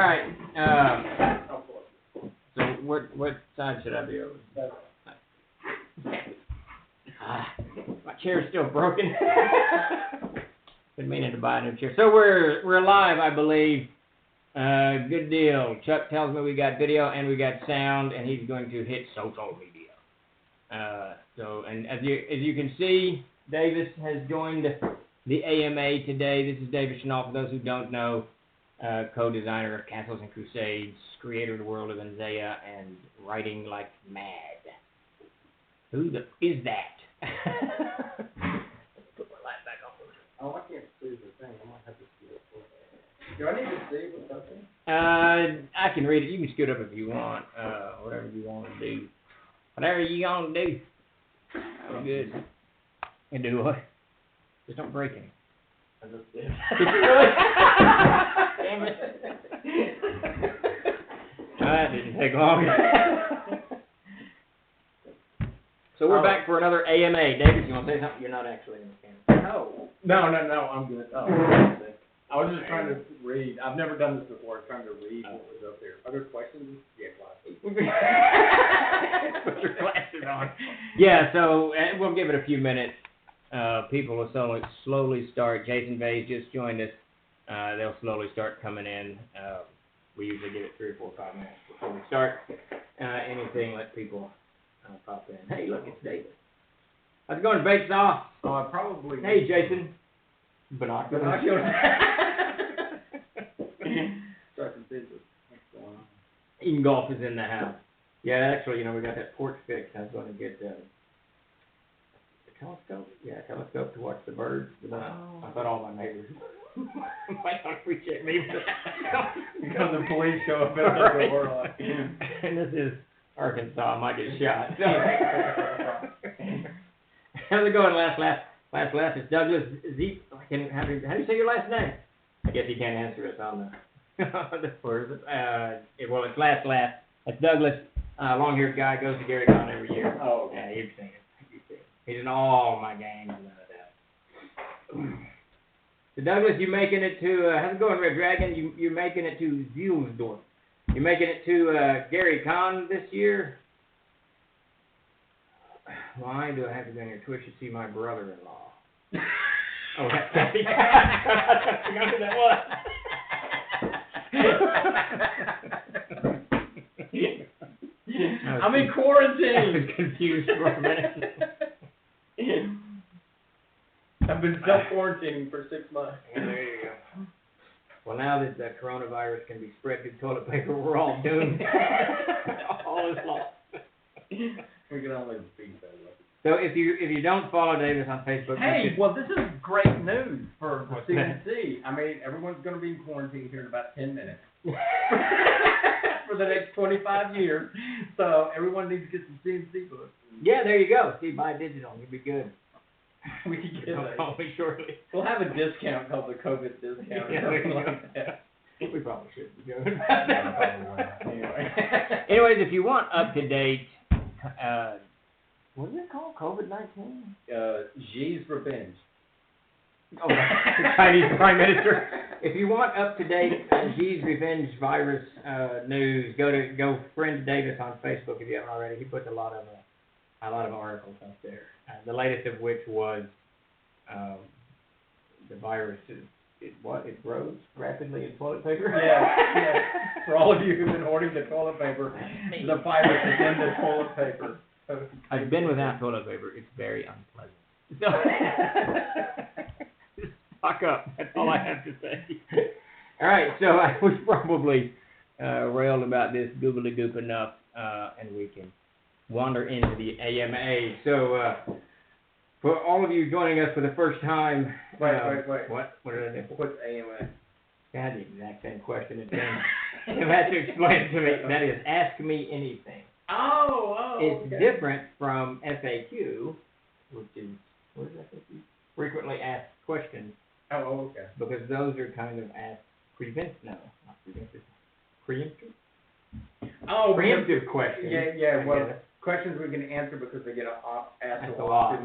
All right. So what side should I be over? My chair's still broken. Been meaning to buy a new chair. So we're live, I believe. Good deal. Chuck tells me we got video and we got sound, and he's going to hit social media. And as you can see, Davis has joined the AMA today. This is Davis Chenault, for those who don't know, co-designer of Castles and Crusades, creator of the world of Isaiah, and writing like mad. Who is that? Put my light back on. Oh, I can't see the thing. I might have to see it. Do I need to see what's up there? I can read it. You can scoot up if you want. Whatever you want to do. Whatever you want to do. I'm good. And do what? Just don't break any. I just did. Did you really? Damn it. That didn't take long. So we're back for another AMA. David, you want to say something? You're not actually in the camera. No, I'm good. Oh, I was just trying to read. I've never done this before. Trying to read what was up there. Are there questions? Yeah, glasses. Put your glasses on. Yeah, so we'll give it a few minutes. People will slowly start. Jason Bay's just joined us. They'll slowly start coming in. We usually give it 3 or 4 or 5 minutes before we start. Anything, let people pop in. Hey, look, it's David. How's it going, 𝚃𝚘𝚘𝚕𝚔? Oh, I probably. Hey, Jason. Binoculars. Eating golf is in the house. Yeah, actually, we got that porch fixed. I was going to get the telescope. Yeah, telescope to watch the birds. But I thought all my neighbors might not appreciate me. Because the police show up at the door. And this is Arkansas. I might get shot. How's it going, last? It's Douglas Zeep. How do you say your last name? I guess he can't answer us on the first. Well, it's last. It's Douglas. Long-haired guy, goes to Gary Con every year. Oh, okay. Yeah, you've seen it. He's in all my games. So Douglas, you making it to? How's it going, Red Dragon? You're making it to Zielsdorf. You're making it to Gary Con this year. Why do I have to go on your Twitch to see my brother-in-law? Oh, that's Kathy. I forgot who that was. I'm in quarantine. I was confused for a minute. I've been self-quarantining for 6 months. Well, there you go. Well, now that the coronavirus can be spread through toilet paper, we're all doomed. All is lost. We can only beat that. So if you don't follow Davis on Facebook, hey, well, this is great news for CNC. I mean, everyone's going to be in quarantine here in about 10 minutes for the next 25 years. So everyone needs to get some CNC books. Yeah, there you go. See, buy digital, you'll be good. We can get that. Hopefully shortly. We'll have a discount called the COVID discount or something like that. We probably should be doing that. Anyways, if you want up to date, what is it called? COVID-19? 𝚃𝚘𝚕𝚕 revenge. Oh, the Chinese Prime Minister. If you want up to date 𝚃𝚘𝚕𝚔 revenge virus news, go friend Davis on Facebook if you haven't already. He puts a lot of articles up there. The latest of which was the virus it grows rapidly in toilet paper. Yeah. For all of you who've been hoarding the toilet paper, the virus is in the toilet paper. I've been without toilet paper. It's very unpleasant. So, just fuck up. That's all I have to say. All right, so I was probably railed about this goobly-goop enough, and we can wander into the AMA. So, for all of you joining us for the first time... Wait. What did I do? What's AMA? That's the exact same question again. You have to explain it to me. That is, ask me anything. Oh, it's okay. different from FAQ, which is, what is FAQ? Frequently asked questions. Oh, okay. Because those are kind of asked preemptive questions. Yeah. Well, questions we can answer because they get asked a lot.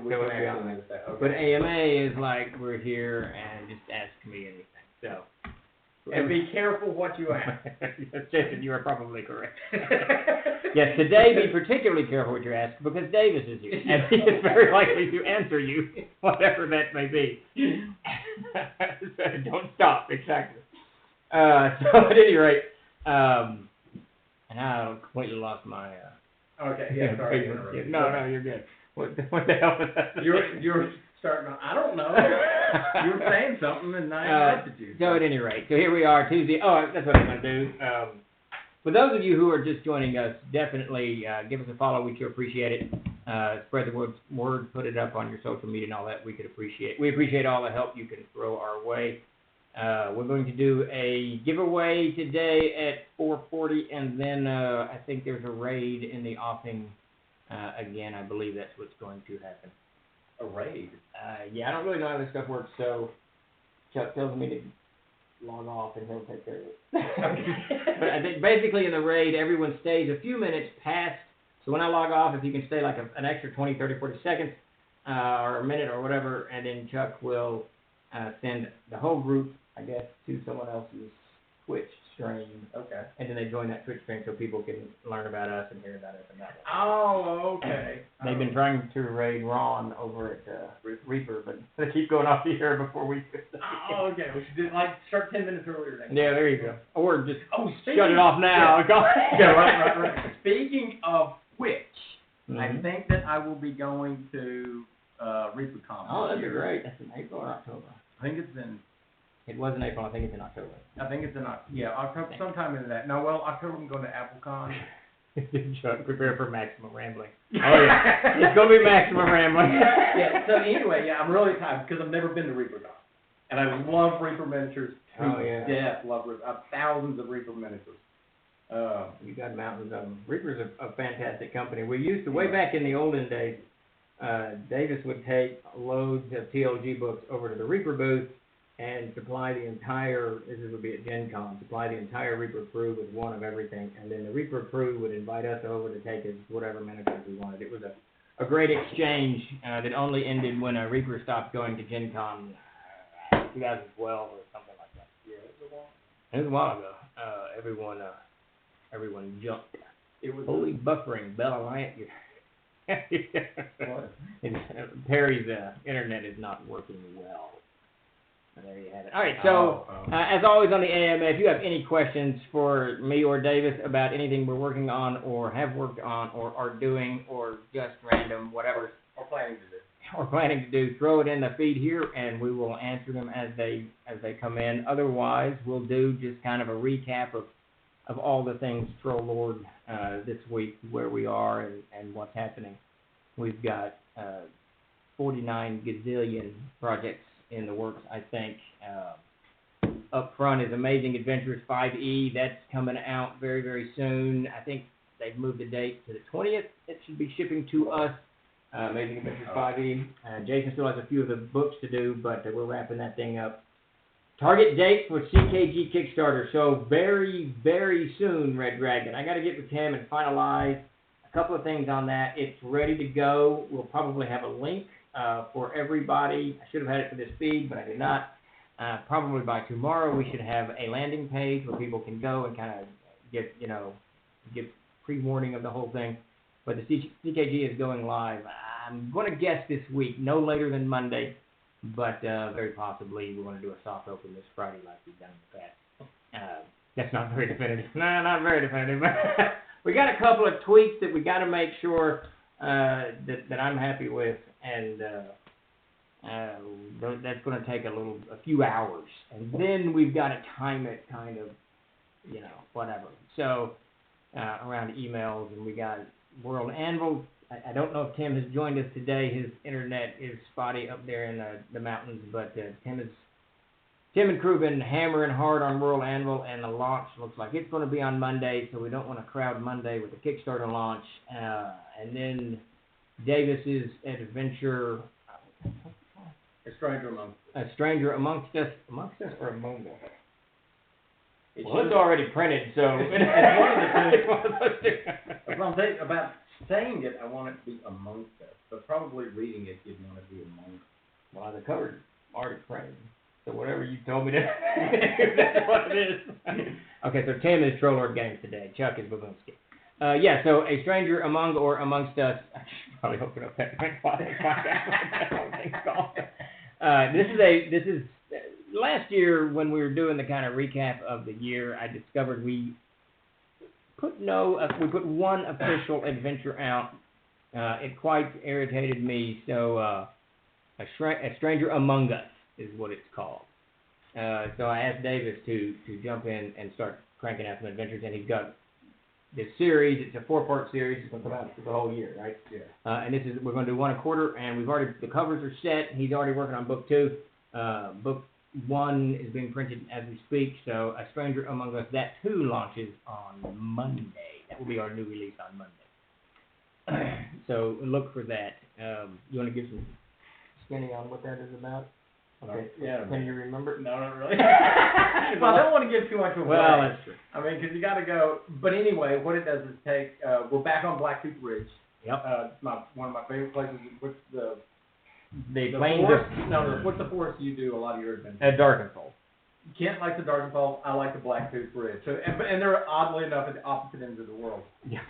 But AMA is like, we're here and just ask me anything. So, And be careful what you ask. Jason, you are probably correct. Yes, today be particularly careful what you ask because Davis is here. And he is very likely to answer you, whatever that may be. So don't stop, exactly. So at any rate, and I completely lost my... Okay, yeah, sorry. No, you're good. What the hell was that? You're starting on, I don't know. You were saying something and I interrupted you. So at any rate, so here we are, Tuesday. Oh, that's what I'm going to do. For those of you who are just joining us, definitely give us a follow. We sure appreciate it. Spread the word, put it up on your social media and all that. We appreciate all the help you can throw our way. We're going to do a giveaway today at 4:40, and then I think there's a raid in the offing again. I believe that's what's going to happen. A raid? Yeah, I don't really know how this stuff works, so Chuck tells me to log off and he'll take care of it. But I think basically in the raid, everyone stays a few minutes past, so when I log off, if you can stay like an extra 20, 30, 40 seconds, or a minute or whatever, and then Chuck will send the whole group, I guess, to someone else's Twitch stream. Okay. And then they join that Twitch stream so people can learn about us and hear about us and that. Oh, okay. They've been trying to raid Ron over at Reaper, but they keep going off the air before we... Oh, okay. We should start 10 minutes earlier next Yeah, there you go. Or just shut it off now. Yeah, right. Speaking of Twitch, Mm-hmm. I think that I will be going to ReaperCon. Oh, that'd be great. That's in April or October? I think it's in... It was in April. I think it's in October. I think it's in October, sometime in that. No, well, October I'm going to AppleCon. Chuck, prepare for maximum rambling. Oh, yeah. It's going to be maximum rambling. Yeah, so anyway, yeah, I'm really excited because I've never been to ReaperCon. And I love Reaper miniatures to death. Love Reaper. I have thousands of Reaper miniatures. You got mountains of them. Reaper's a fantastic company. We used to, way back in the olden days, Davis would take loads of TLG books over to the Reaper booth and supply the entire, this would be at Gen Con, supply the entire Reaper crew with one of everything, and then the Reaper crew would invite us over to take us whatever miniatures we wanted. It was a great exchange that only ended when a Reaper stopped going to Gen Con 2012 or something like that. Yeah, it was a while ago. Everyone jumped. It was holy buffering, Bell Alliance. Perry's internet is not working well. There you have it. All right, so as always on the AMA, if you have any questions for me or Davis about anything we're working on or have worked on or are doing or just random, whatever. Or planning to do, throw it in the feed here and we will answer them as they come in. Otherwise, we'll do just kind of a recap of all the things Troll Lord this week, where we are and what's happening. We've got 49 gazillion projects in the works, I think. Up front is Amazing Adventures 5E. That's coming out very, very soon. I think they've moved the date to the 20th. It should be shipping to us. Amazing Adventures 5E. Jason still has a few of the books to do, but we're wrapping that thing up. Target date for CKG Kickstarter. So very, very soon, Red Dragon. I got to get with Tim and finalize a couple of things on that. It's ready to go. We'll probably have a link for everybody. I should have had it for this feed, but I did not. Probably by tomorrow we should have a landing page where people can go and kind of get pre-warning of the whole thing. But the CKG is going live. I'm going to guess this week, no later than Monday, but very possibly we're going to do a soft open this Friday like we've done in the past. That's not very definitive. No, not very definitive. We got a couple of tweaks that we got to make sure that I'm happy with, and that's going to take a few hours, and then we've got to time it kind of, whatever. So around emails, and we got World Anvil. I don't know if Tim has joined us today. His internet is spotty up there in the mountains, but Tim and crew have been hammering hard on World Anvil, and the launch looks like it's going to be on Monday, so we don't want to crowd Monday with the Kickstarter launch. And then Davis's adventure. A Stranger Amongst Us. A Stranger Amongst Us. Amongst Us or Among Us? Well, it's already printed, so it's one of those two. If I'm thinking about saying it, I want it to be Amongst Us, but probably reading it, you'd want it to be Among Us. Well, the cover's already printed. So whatever you told me to that's what it is. Okay, so Tim is Troll Lord Games today. Chuck is Babunski. Yeah, so A Stranger Among or Amongst Us. I should probably open up that link while they find out what that whole thing's called. This is last year when we were doing the kind of recap of the year, I discovered we put one official adventure out. It quite irritated me, so A Stranger Among Us is what it's called. So I asked Davis to jump in and start cranking out some adventures, and he's got this series. It's a 4-part series. It's going to come out for the whole year, right? Yeah. And we're going to do one a quarter, and the covers are set. He's already working on book 2. Book 1 is being printed as we speak. So A Stranger Among Us, that too launches on Monday. That will be our new release on Monday. So look for that. You want to give some skinny on what that is about? Okay. Yeah. Can you remember? No, not really. Well, I don't want to give too much away. Well, that's true. I mean, because you got to go. But anyway, what it does is we're back on Blacktooth Ridge. Yep. One of my favorite places. What's the plains forest? No, what's the forest you do a lot of your adventures? At Darkenfold. Kent likes the Darkenfold. I like the Blacktooth Ridge. So, and they're oddly enough at the opposite ends of the world. Yeah.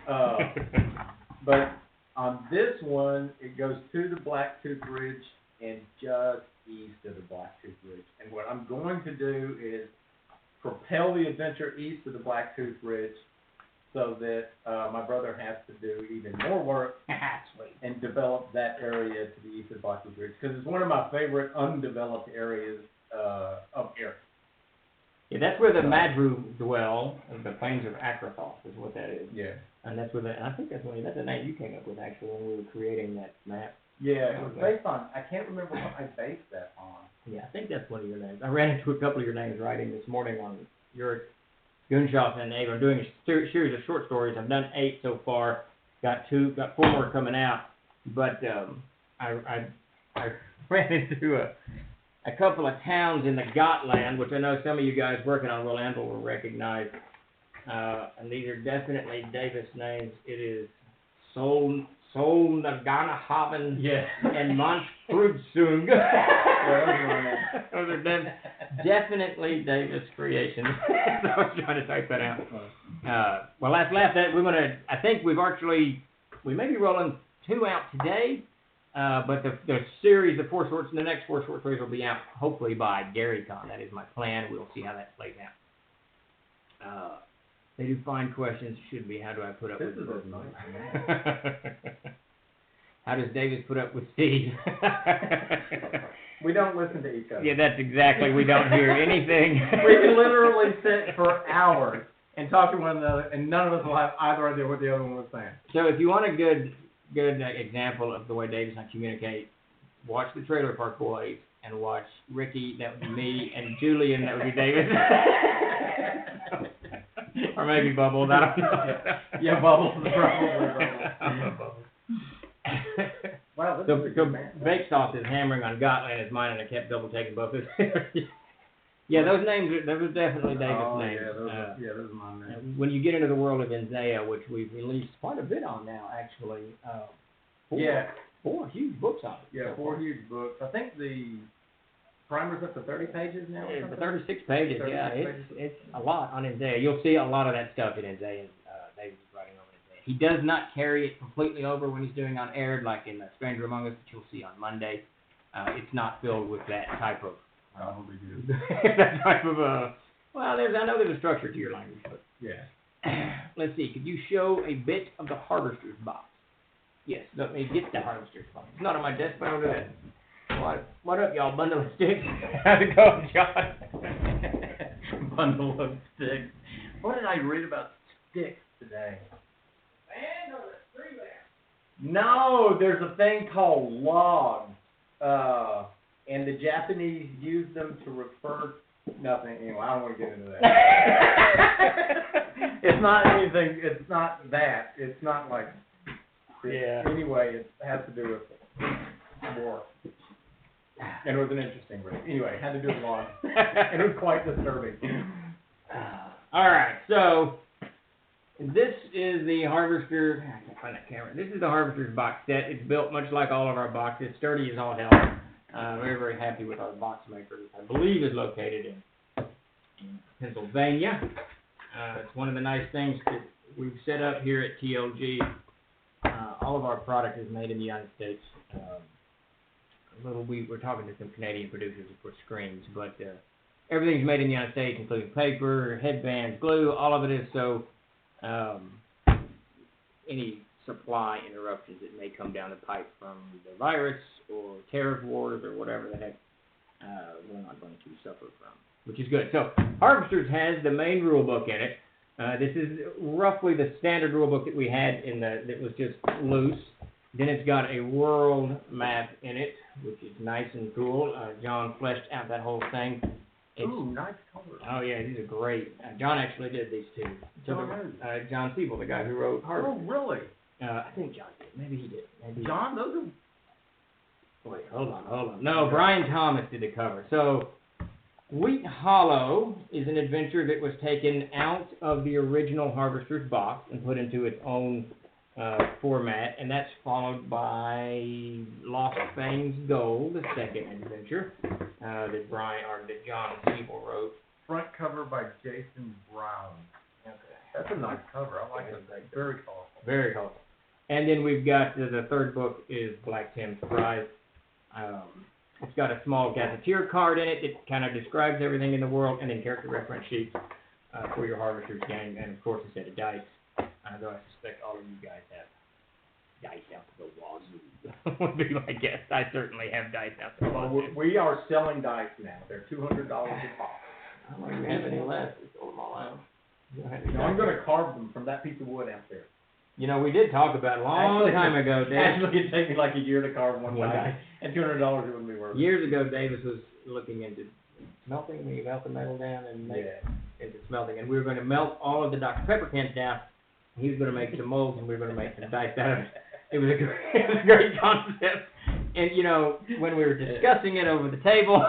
But on this one, it goes to the Blacktooth Ridge and just east of the Blacktooth Ridge. And what I'm going to do is propel the adventure east of the Blacktooth Ridge so that my brother has to do even more work and develop that area to the east of the Blacktooth Ridge, because it's one of my favorite undeveloped areas of Eric. Yeah, that's where the Madru dwell, the plains of Akrathos is what that is. Yeah. And that's where I think that's the name you came up with actually when we were creating that map. Yeah, it was based on, I can't remember what I based that on. Yeah, I think that's one of your names. I ran into a couple of your names writing this morning on your Goonshop and Ava. I'm doing a series of short stories. I've done 8 so far. Got 4 more coming out. But I ran into a couple of towns in the Gotland, which I know some of you guys working on Rolando will recognize. And these are definitely Davis names. It is Solnaganahaven and Montfrudsung. Those are definitely Davis creations. So I was trying to type that out. Well, let's laugh at it. I think we may be rolling 2 out today, but the series, the 4 shorts, the next 4 short stories will be out hopefully by GaryCon. That is my plan. We'll see how that plays out. They do fine questions. Should be, how do I put up with this? This is nice. How does Davis put up with Steve? We don't listen to each other. Yeah, that's exactly. We don't hear anything. We can literally sit for hours and talk to one another, and none of us will have either idea what the other one was saying. So if you want a good example of the way Davis and I communicate, watch the Trailer Park Boys and watch Ricky, that would be me, and Julian, that would be Davis. Or maybe Bubbles, I don't know. Yeah, Bubbles, probably Bubbles. Wow, this is a good man. Bake Sauce is hammering on Gotland as mine, and I kept double taking both of them. Yeah, those are definitely Davis names. Yeah, those are my names. When you get into the world of Enzea, which we've released quite a bit on now, actually. 4 huge books on it. Yeah, 4 huge books. I think the primer's up to 30 pages now. Yeah, 36 pages. It's a lot on Enzea. You'll see a lot of that stuff in Enzea. Davis is writing over Enzea. He does not carry it completely over when he's doing unaired, like in The Stranger Among Us, that you'll see on Monday. It's not filled with that type of. That type of well, I know there's a structure to your language, but yeah. Let's see. Could you show a bit of the Harvester's box? Yes. Let me get the Harvester's box. It's not on my desk, but I'll do that. What up, y'all? Bundle of sticks. How's it going, John? Bundle of sticks. What did I read about sticks today? Man, or the tree man? No, there's a thing called logs. And the Japanese use them to refer nothing. Anyway, I don't want to get into that. It's not anything. It's not that. It's not like. Yeah. Anyway, it has to do with war. And it was an interesting read. Anyway, it had to do with logs. And it was quite disturbing. All right, so this is the Harvester. I can't find that camera. This is the Harvester's box set. It's built much like all of our boxes, sturdy as all hell. Very, very happy with our box maker, which I believe is located in Pennsylvania. It's one of the nice things that we've set up here at TLG. All of our product is made in the United States. We're talking to some Canadian producers for screens, but everything's made in the United States, including paper, headbands, glue, all of it is. So any supply interruptions that may come down the pipe from the virus or tariff wars or whatever the heck, we're not going to suffer from, which is good. So Harvesters has the main rule book in it. This is roughly the standard rule book that we had that was just loose. Then it's got a world map in it, which is nice and cool. John fleshed out that whole thing. Ooh, nice colors. Oh yeah, these are great. John actually did these two. John Siebel, the guy who wrote Harvesters. Oh really? I think John did. Maybe he did. Maybe John, those are... Wait, hold on. No, Brian Thomas did the cover. So, Wheat Hollow is an adventure that was taken out of the original Harvester's box and put into its own format, and that's followed by Lost Fangs Gold, the second adventure that John Siebel wrote. Front cover by Jason Brown. Okay. That's a nice cover. I like it. Very colorful. Very colorful. And then we've got the third book is Black Tim's Prize. It's got a small gazetteer card in it that kind of describes everything in the world, and then character reference sheets for your Harvesters game, and of course a set of dice. Though I suspect all of you guys have dice out to the wazoo. Would be my guess. I certainly have dice out to the wazoo. We are selling dice now. They're $200 a pop. I don't even have any left. We sold them all out. I'm going to carve them from that piece of wood out there. You know, we did talk about a long time ago, Dave. Actually, it'd take me like a year to carve one die, and $200 it wouldn't be worth it. Years ago, Davis was looking into smelting. When you melt the metal down and make it into smelting. And we were going to melt all of the Dr. Pepper cans down. He was going to make some molds, and we were going to make some dice out of it. It was a great concept. And, you know, when we were discussing it over the table,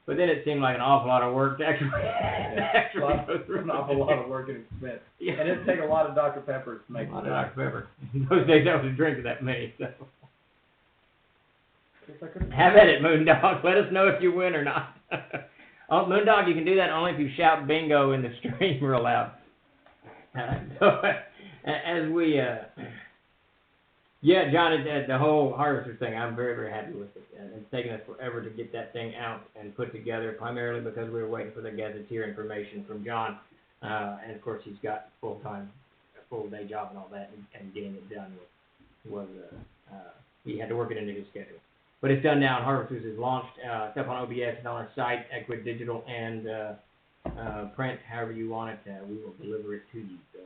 but then it seemed like an awful lot of work to actually go through. An awful lot of work and expense. Yeah. And it'd take a lot of Dr. Peppers to make a lot of Dr. Pepper. In those days, I was drinking that many. So. Have at it, Moondog. Let us know if you win or not. Oh, Moondog, you can do that only if you shout bingo in the stream real loud. So, as we... Yeah, John, the whole Harvester thing, I'm very, very happy with it. And it's taken us forever to get that thing out and put together, primarily because we were waiting for the gazetteer information from John. And, of course, he's got a full day job and all that, and getting it done he had to work it into his schedule. But it's done now, and Harvesters is launched. It's up on OBS, it's on our site, Equid Digital, and print, however you want it. We will deliver it to you. So.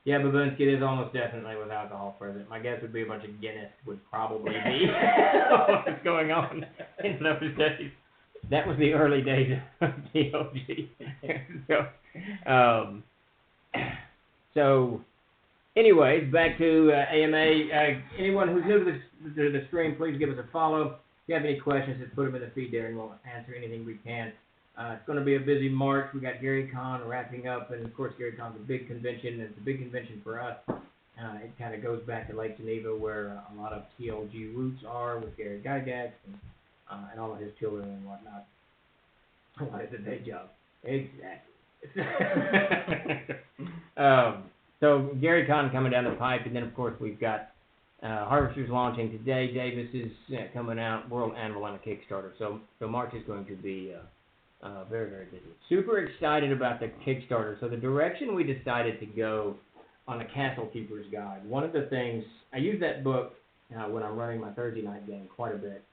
Yeah, Baboonsky, it is almost definitely with alcohol present. My guess would be a bunch of Guinness would probably be what's going on in those days. That was the early days of TLG. So, anyways, back to AMA. Anyone who's new to the stream, please give us a follow. If you have any questions, just put them in the feed there, and we'll answer anything we can. It's going to be a busy March. We got Gary Con wrapping up, and of course Gary Con's a big convention. It's a big convention for us. It kind of goes back to Lake Geneva, where a lot of TLG roots are with Gary Gygax and all of his children and whatnot. What is a day job? Exactly. So Gary Con coming down the pipe, and then of course we've got Harvesters launching today. Davis is coming out, World Anvil on a Kickstarter. So March is going to be very, very busy. Super excited about the Kickstarter. So the direction we decided to go on the Castle Keeper's Guide, one of the things, I use that book when I'm running my Thursday night game quite a bit,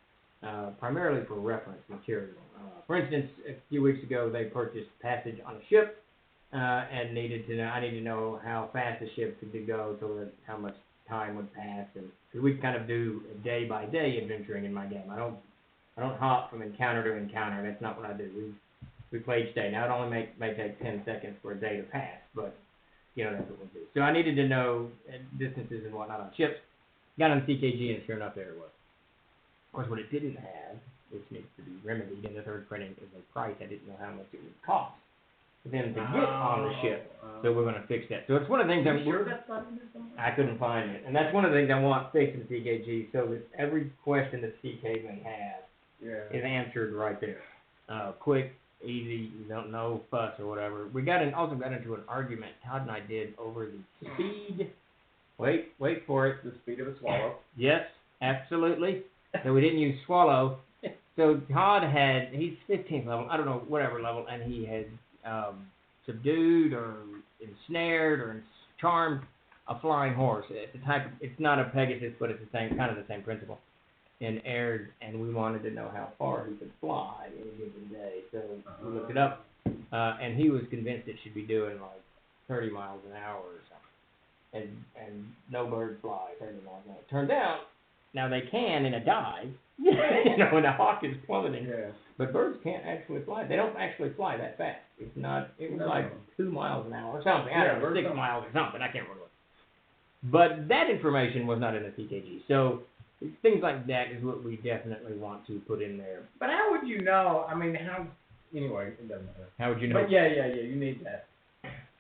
primarily for reference material. For instance, a few weeks ago they purchased passage on a ship and I needed to know how fast the ship could go so that how much time would pass. And because we kind of do a day-by-day adventuring in my game. I don't hop from encounter to encounter. That's not what I do. We play each day. Now, it only may take 10 seconds for a day to pass, but, you know, that's what we do. So I needed to know distances and whatnot on ships. Got on CKG, and sure enough, there it was. Of course, what it didn't have, which needs to be remedied in the third printing, is a price. I didn't know how much it would cost. for them to get on the ship. So we're going to fix that. So it's one of the things I'm sure that's not in there somewhere? I couldn't find it. And that's one of the things I want fixed in CKG, so that every question that CK may have is answered right there. Quick, easy, you don't know, fuss or whatever. We also got into an argument, Todd and I did, over the speed. Wait for it. The speed of a swallow. Yes, absolutely. So we didn't use swallow. So Todd he's 15th level, I don't know, whatever level, and he had subdued or ensnared or charmed a flying horse. It's not a Pegasus, but it's kind of the same principle. In air, and we wanted to know how far he could fly in a given day. So we looked it up, and he was convinced it should be doing like 30 miles an hour or something. And no bird fly 30 miles an hour. Turns out, now they can in a dive, when a hawk is plummeting. Yeah. But birds can't actually fly. They don't actually fly that fast. It was like 2 miles an hour or something. I don't know, 6 miles or something. I can't remember. But that information was not in the TKG. So things like that is what we definitely want to put in there. But how would you know? I mean, anyway, it doesn't matter. How would you know? But yeah, you need that.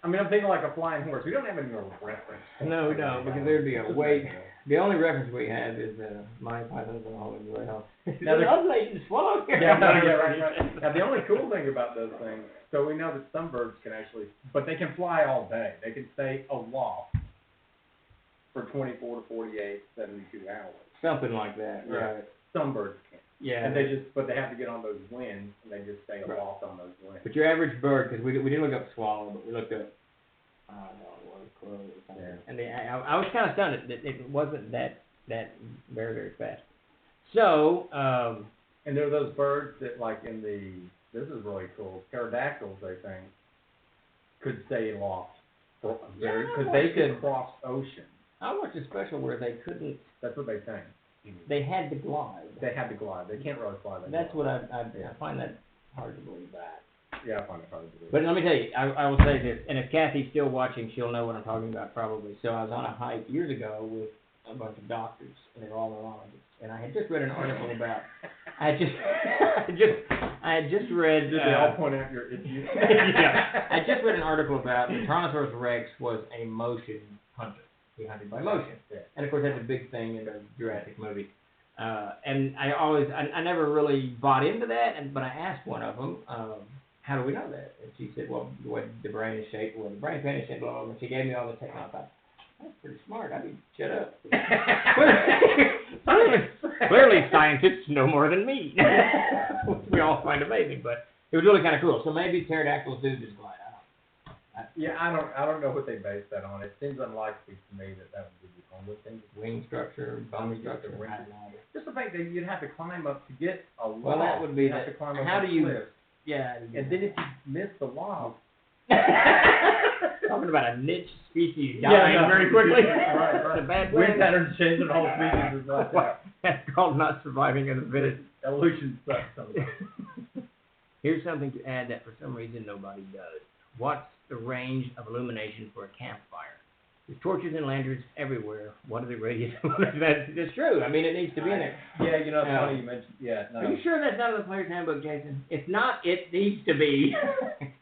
I mean, I'm thinking like a flying horse. We don't have any more reference. No, because there'd be a weight. The only reference we have is Monty Python's and the Holy Grail. Now the other lady swallowed. Right. Now the only cool thing about those things, so we know that some birds can actually, but they can fly all day. They can stay aloft for 24 to 48, 72 hours. Something like that, right? Some birds can. Yeah. And but they have to get on those winds, and they just stay aloft on those winds. But your average bird, because we didn't look up swallow, but we looked up, I don't know, it was crow or something. Yeah. And I was kind of stunned that it wasn't that very, very fast. So, and there are those birds that, like this is really cool, pterodactyls, they think, could stay aloft because they could cross oceans. I watched a special where they couldn't. That's what they think. They had to glide. They can't really fly. That's what I find that hard to believe that. Yeah, I find it hard to believe. But let me tell you, I will say this, and if Kathy's still watching, she'll know what I'm talking about probably. So I was on a hike years ago with a bunch of doctors, and they were all neurologists, and I had just read an article about. I had just read. Did they all point out your issues? Yeah, I just read an article about the Tyrannosaurus Rex was a motion hunter. He hunted by motion. Yeah. And of course that's a big thing in the Jurassic movie. And I never really bought into that, but I asked one of them, how do we know that? And she said, well, the way the brain is shaped, the brain pan is shaped, blah, blah, blah. And she gave me all the technology. I thought, that's pretty smart. I need to shut up. Clearly scientists know more than me. Which we all find amazing, but it was really kind of cool. So maybe pterodactyls do just glide. I don't know what they base that on. It seems unlikely to me that would be the only thing. Wing structure, bone structure, just the fact that you'd have to climb up to get a log. Well, that would be have to climb up. How do you? Cliff. Yeah. And then if you miss the log. Talking about a niche species dying very quickly. Right. It's a bad wind patterns changing the whole species is like that. That's called not surviving in the fittest. Evolution sucks sometimes. Here's something to add that for some reason nobody does. What's the range of illumination for a campfire? There's torches and lanterns everywhere. What are the radius? That's true. I mean, it needs to be in there. Yeah, it's funny you mentioned. Yeah. No. Are you sure that's not in the player's handbook, Jason? If not, it needs to be.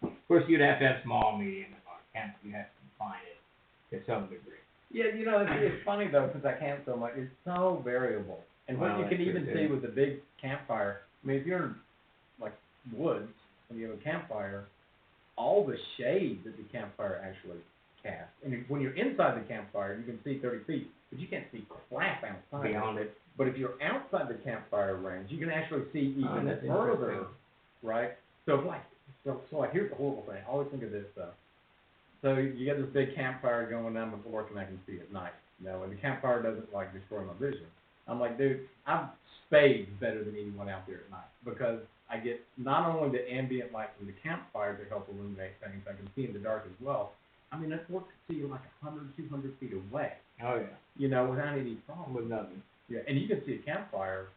Of course, you'd have to have small, medium, or camp. You have to define it to some degree. Yeah, it's funny though because I camp so much. It's so variable, and what you can even see with a big campfire. I mean, if you're in like woods and you have a campfire, all the shade that the campfire actually casts. And when you're inside the campfire, you can see 30 feet, but you can't see crap outside. Beyond it. But if you're outside the campfire range, you can actually see even further, right? So here's the horrible thing. I always think of this stuff. So you got this big campfire going on with work, and I can see at night, and the campfire doesn't destroy my vision. I'm like, dude, I'm spades better than anyone out there at night because I get not only the ambient light from the campfire to help illuminate things, I can see in the dark as well. I mean, that's work to see you 100, 200 feet away. Oh, yeah. Without any problem. With nothing. Yeah, and you can see a campfire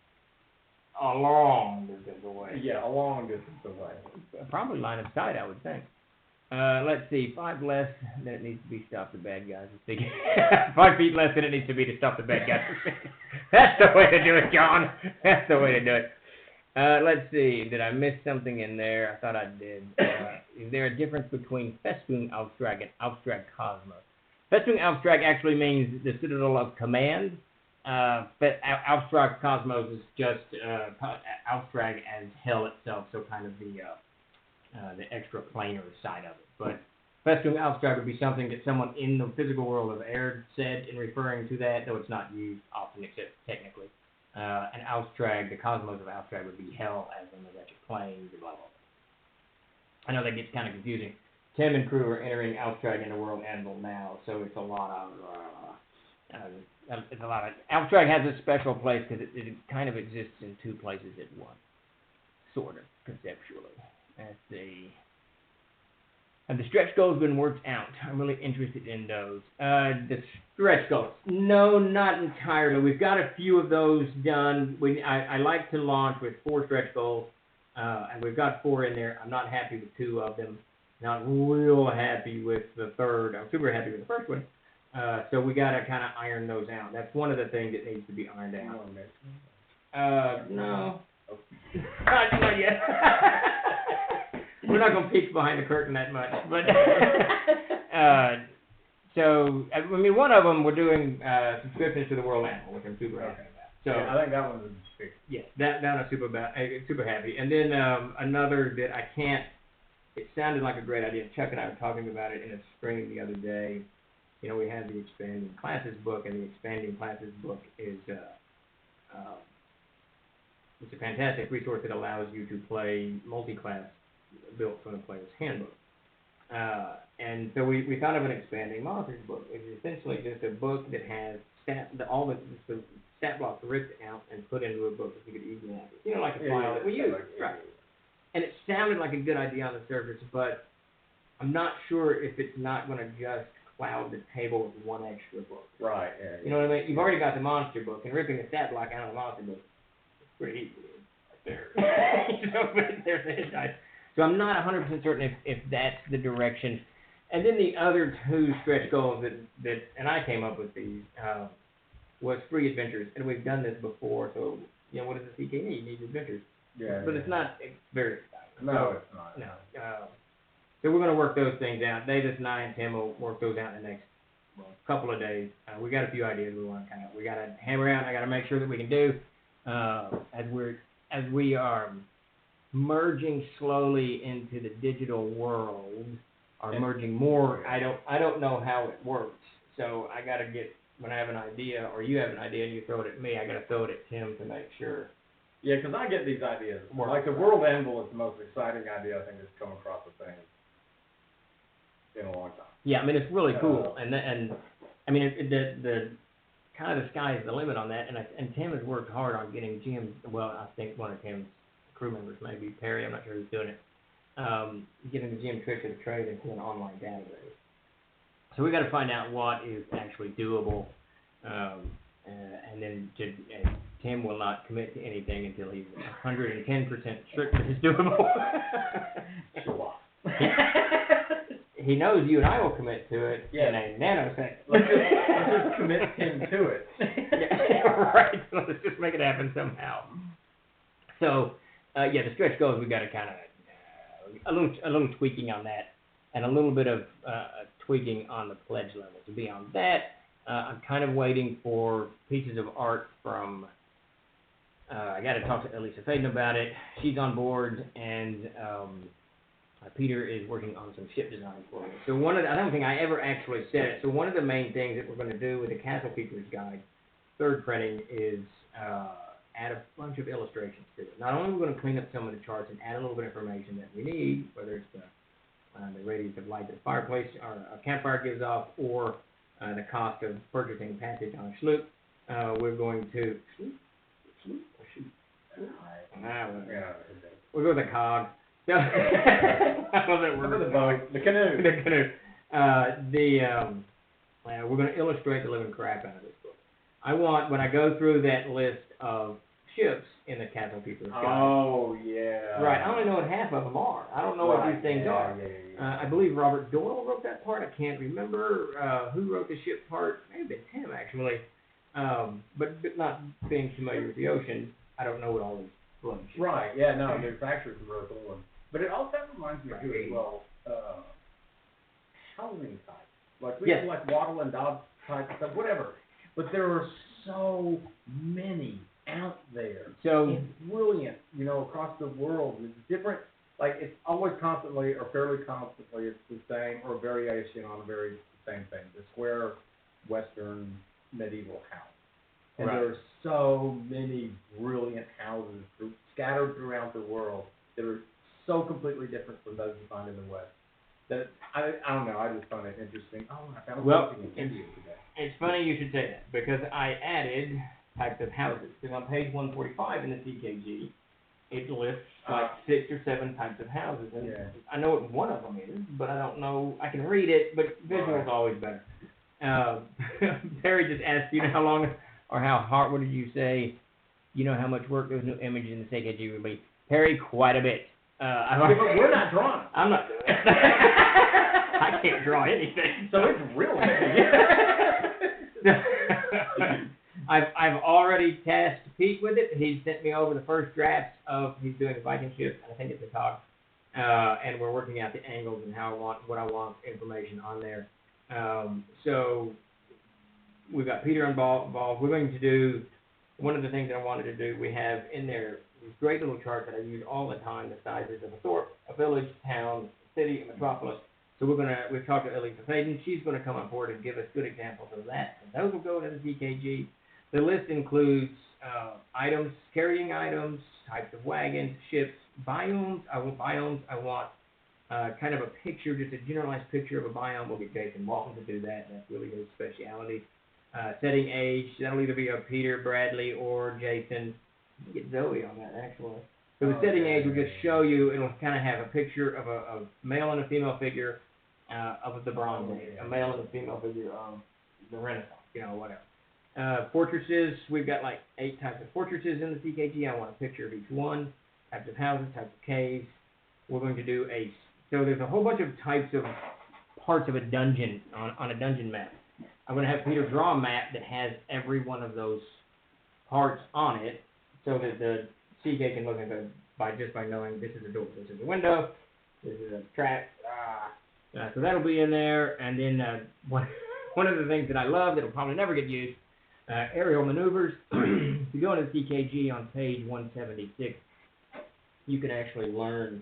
a long distance away. Yeah, a long distance away. Probably line of sight, I would think. Let's see, 5 less than it needs to be to stop the bad guys. 5 feet less than it needs to be to stop the bad guys. That's the way to do it, John. That's the way to do it. Let's see. Did I miss something in there? I thought I did. Is there a difference between 𝚃𝚘𝚕𝚔 and 𝚃𝚘𝚘𝚕𝚔? 𝚃𝚘𝚘𝚕𝚔 actually means the citadel of command. But 𝚃𝚃𝚘𝚕𝚔 is just 𝚃𝚃𝚘𝚕𝚔 as hell itself, so kind of the extra planar side of it. But 𝚃𝚘𝚘𝚕𝚔 would be something that someone in the physical world of air said in referring to that, though it's not used often except technically. And 𝚃𝚃𝚘𝚕𝚔, the cosmos of 𝚃𝚃𝚘𝚕𝚔 would be hell, as in the wretched plains, blah, blah, blah. I know that gets kind of confusing. Tim and crew are entering 𝚃𝚃𝚘𝚕𝚔 in the world anvil now, so it's a lot of, 𝚃𝚃𝚘𝚕𝚔 has a special place because it kind of exists in two places at once, sort of, conceptually. Let's see. Have the stretch goals been worked out? I'm really interested in those. The stretch goals. No, not entirely. We've got a few of those done. I like to launch with 4 stretch goals, and we've got 4 in there. I'm not happy with 2 of them. Not real happy with the third. I'm super happy with the first one. So we got to kind of iron those out. That's one of the things that needs to be ironed out. No. Not yet. We're not going to peek behind the curtain that much, but so I mean, one of them we're doing subscriptions to the World Animal, which I'm super happy about. So yeah, I think that one was big. Yeah, that I'm super happy. And then another that I can't. It sounded like a great idea. Chuck and I were talking about it in a stream the other day. You know, we have the Expanding Classes book, and the Expanding Classes book is it's a fantastic resource that allows you to play multi-class built from the player's handbook. And so we thought of an Expanding Monsters book. It's essentially just a book that has all the stat blocks ripped out and put into a book that you could easily have. You know, like a file that we use. Right. And it sounded like a good idea on the surface, but I'm not sure if it's not going to just cloud the table with one extra book. Right. Yeah, you know what I mean? You've already got the monster book, and ripping a stat block out of the monster book is pretty easy right there. You know, but there's the hit dice. So I'm not 100% certain if that's the direction. And then the other 2 stretch goals that and I came up with these, was free adventures. And we've done this before, so, you know, what does the CK need? You need adventures. Yeah. But it's not very exciting. No, it's not. No. So we're going to work those things out. Davis and I and Tim will work those out in the next couple of days. We got a few ideas we got to hammer out. I got to make sure that we can do as we are merging slowly into the digital world, are merging more. I don't know how it works. So I got to get, when I have an idea, or you have an idea and you throw it at me, I got to throw it at Tim to make sure. Yeah, because I get these ideas. Like the World Anvil is the most exciting idea I think that's come across the thing in a long time. Yeah, I mean, it's really cool. And I mean, the kind of the sky is the limit on that. And Tim has worked hard on getting Jim, well, I think one of Tim's crew members, maybe Perry, I'm not sure who's doing it, getting the Jim trick of the trade into an online database. So we got to find out what is actually doable. And then Tim will not commit to anything until he's 110% sure that it's doable. Sure. He knows you and I will commit to it in a nanosecond. Let's just commit him to it. Yeah, right. Let's just make it happen somehow. So, the stretch goals, we've got to kind of a little tweaking on that, and a little bit of tweaking on the pledge level. So beyond that, I'm kind of waiting for pieces of art from. I got to talk to Elisa Faden about it. She's on board, and Peter is working on some ship design for me. So I don't think I ever actually said it. So one of the main things that we're going to do with the Castle Keeper's Guide, 3rd printing, is add a bunch of illustrations to it. Not only are we going to clean up some of the charts and add a little bit of information that we need, whether it's the radius of light that a fireplace or a campfire gives off, or the cost of purchasing passage on a sloop, we're going to sloop or shoot? We'll go with a cog. I love that word. The boat, the canoe. The canoe. We're going to illustrate the living crap out of this book. I want, when I go through that list of ships in the Castle Keeper's Guide. Oh, yeah. Right, I only know what half of them are. I don't know what these things are. Yeah. I believe Robert Doyle wrote that part. I can't remember who wrote the ship part. Maybe it's him, actually. But not being familiar with the ocean, I don't know what all these explosion. Right, yeah, no, the factories are really cool. But it also reminds me too as well, housing types. Like we have like Waddle and Dodd type stuff, whatever. But there are so many out there. So it's brilliant, you know, across the world. It's different, like it's always constantly or fairly constantly it's the same or a variation on a very same thing. The square Western medieval house. And there are so many brilliant houses scattered throughout the world that are so completely different from those you find in the West. That I don't know, I just find it interesting. Oh, I found something in India today. It's funny you should say that, because I added types of houses. Because on page 145 in the CKG, it lists like 6 or 7 types of houses. And I know what one of them is, but I don't know. I can read it, but visual is always better. Perry just asked, you know how long or how hard, what did you say, you know how much work those new images in the CKG would be? Perry, quite a bit. But we're not drawing. I'm not doing it. I can't draw anything. So it's really I've already tasked Pete with it. He sent me over the first drafts of, he's doing a Viking ship, and I think it's a cog. And we're working out the angles and what I want information on there. So we've got Peter involved. We're going to do, one of the things that I wanted to do, we have in there these great little charts that I use all the time, the sizes of a thorp, a village, town, a city, a metropolis. So we've talked to 𝚃𝚘𝚕𝚔. She's going to come on board and give us good examples of that. And those will go to the CKG. The list includes items, carrying items, types of wagons, ships, biomes. I want kind of a picture, just a generalized picture of a biome. We'll get Jason Walton to do that. That's really his specialty. Setting age. That'll either be a Peter, Bradley, or Jason. We'll get Zoe on that, actually. So the setting age will just show you, it'll kind of have a picture of a male and a female figure of the Bronze Age, a male and a female figure of the Renaissance, you know, whatever. Fortresses, we've got like 8 types of fortresses in the CKG. I want a picture of each one, types of houses, types of caves. We're going to do so there's a whole bunch of types of parts of a dungeon on a dungeon map. I'm going to have Peter draw a map that has every one of those parts on it, so that the CK can look at it by knowing this is a door, this is a window, this is a trap. So that'll be in there. And then one of the things that I love that'll probably never get used, aerial maneuvers. If you go into the CKG on page 176, you can actually learn